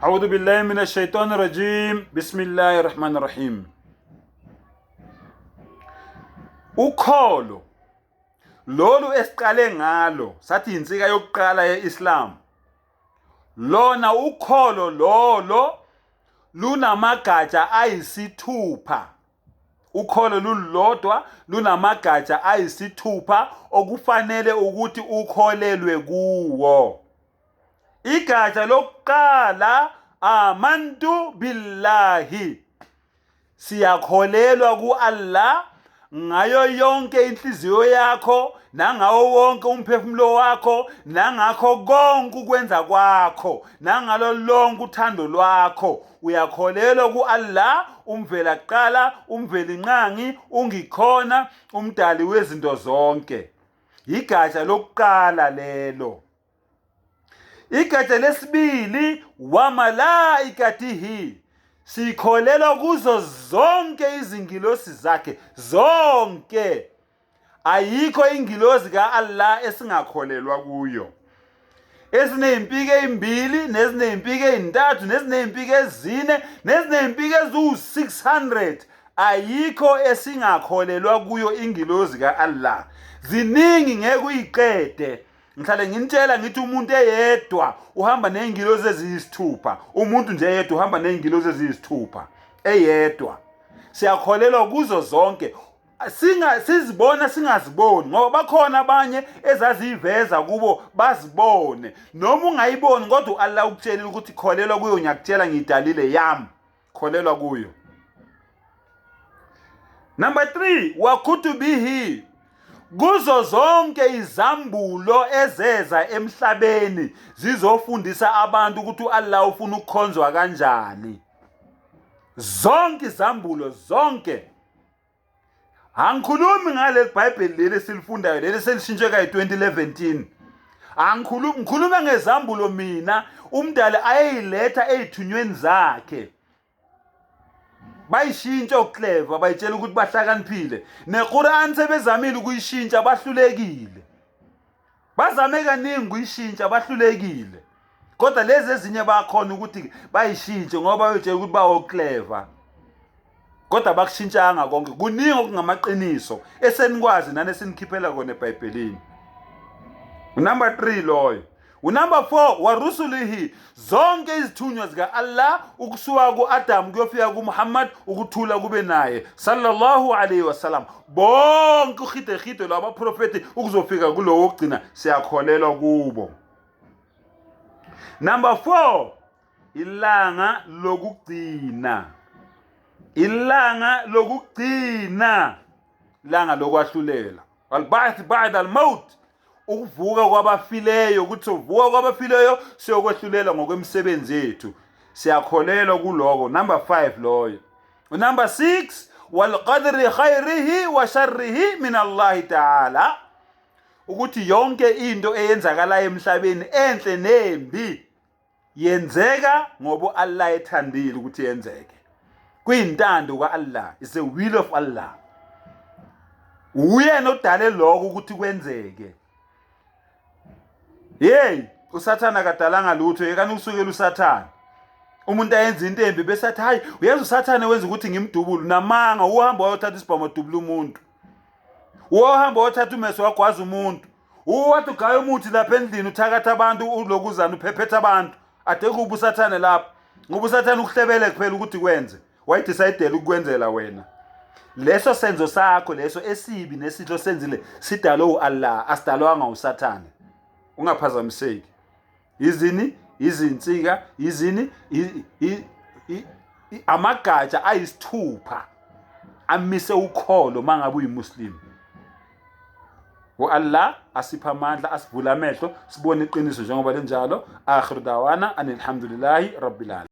A'udhu billahi minash shaitani rajim. Bismillahir rahmanir rahim. Ukholo lolu esiqale ngalo sathi insika yokuqala yeIslam. Lona ukholo lolo lunamagatsha ayisithupha. Ukholo lulodwa lunamagatsha ayisithupha okufanele ukuthi ukholelwe kuwo. Igatsha lokuqala amantu billahi. Siyakholelwa kuAllah ngayo yonke inhliziyo yakho, nangawo wonke umphefumulo wakho, nangakho konke ukwenza kwakho, nangalo lonke uthando lwakho. Uyakholelwa kuAllah, umvela kuqala, umvela inqangi, ungikhona, umdali wezinto zonke. Igatsha lokuqala lelo. Igatsha lesibili wa malaikatihi. Sikholelwa kuzo zonke izingilosi zakhe zonke. Ayikho ingilosi kaAllah esingakholelwa kuyo. Ezinempiko ezimbili, nezinempiko ezintathu, nezinempiko ezine, nezinempiko ezu600. Ayikho esingakholelwa kuyo ingilosi kaAllah. Ziningi ngeke uyiqede. Ngihlale ngintshela ngithi umuntu eyedwa uhamba nezingilosi eziyisithupha. Umuntu nje eyedwa uhamba nezingilosi eziyisithupha. Eyedwa. Siyakholelwa kuzo zonke. Sizibona singaziboni ngoba bakhona abanye ezaziveza kubo bazibone. Noma ungayiboni kodwa uAllah ukutshelile ukuthi kholelwa kuyo, ngiyakutshela ngidalile yami. Kholelwa kuyo. Number 3, wa kutubihi. Kuzo zonke izambulo ezeza emhlabeni zizofundisa abantu ukuthi uAllah ufuna ukukhonzwa kanjani. Zonke izambulo zonke. Angikhulumi ngale Bible leli silifundayo leli selishintshwe ka2011. Ngikhuluma ngezambulo mina umdali ayeyiletha ezithunyweni zakhe. Bayishintsha oclever, bayitshela ukuthi bahlakaniphile. NeQuran sebezamile ukuyishintsha bahlulekile. Bazame kaningi ukuyishintsha bahlulekile. Kodwa lezi ezinye bayakhona ukuthi bayishintshe ngoba bayitshela ukuthi bawoclever. Kodwa bakushintshanga konke. Kuningi okungamaqiniso esenikwazi nane sinikhiphela kona eBhayibhelini. Number 3 loyo. Number 4, wa rusulihi. Zonke izithunywa zikaAllah ukusuka kuAdam kuyofika kuMuhammad ukuthula kube naye sallallahu alayhi wasallam. Bonke ukhidehide lwabaprofeti ukuzofika kulowo wokugcina siyakholelwa kubo. Number 4, ilanga lokugcina. Ilanga lokugcina. Ilanga lokwahlulela. Al-ba'th ba'da al-maut. Ukuvuka kwabafileyo, ukuthi uvuka kwabafileyo siyokwehlulela ngokwemisebenzi yethu. Siyakholelwa kuloko. Number 5 loyo. Number 6, wal qadri khairihi wa sharrihi min Allah ta'ala. Ukuthi yonke into eyenzakala emhlabeni enhle nembi yenzeka ngoba Allah ethandile ukuthi yenzeke. Kuyintando kaAllah, it's the will of Allah. Uyena odale lokho ukuthi kwenzeke. Hey, uSathana kadalanga lutho, yekani ukusukela uSathana. Umuntu ayenza into embi bese athi hayi, uyenza uSathana wenza ukuthi ngimdubule. Namanga uhamba wayothatha isibhamu dubula umuntu. Uhamba wayothatha umeso wagwaza umuntu. Wathi ugaye umuthi lapha endlini uthakatha abantu ulokuzana uphephetha abantu. Ade kuba uSathana lapha. Ngoba uSathana ukuhlebele kuphela ukuthi kwenze. Wayidecidela ukukwenzela wena. Leso senzo sakho leso esibi nesitho senzile sidalwe uAllah, asidalwanga uSathana. Ungaphazamiseki. Izini, izinsika, izini, amagatsha ayisithupha amise ukholo mangabe uyimuslim. uAllah asipha amandla, asivula amehlo, sibone iqiniso njengoba lenjalo. Akhiru dawana alhamdulillahi rabbil alamin.